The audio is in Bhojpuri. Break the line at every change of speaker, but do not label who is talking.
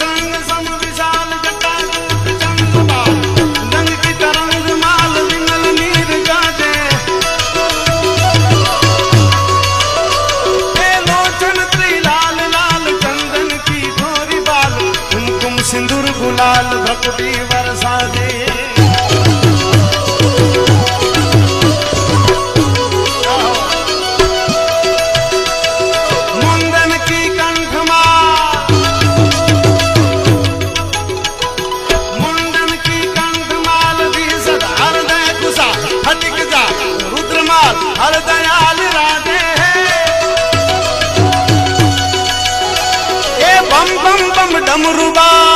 संग सम विशाल जटाजूट चंद्रबाल रंग की तरंग माल विमल नीर गाजे हे लोचन त्रिलाल लाल चंदन की गोरी बाल कुमकुम सिंदूर गुलाल भकुटी बरसा दे हर दयाल राधे ए बम बम बम डमरू बाल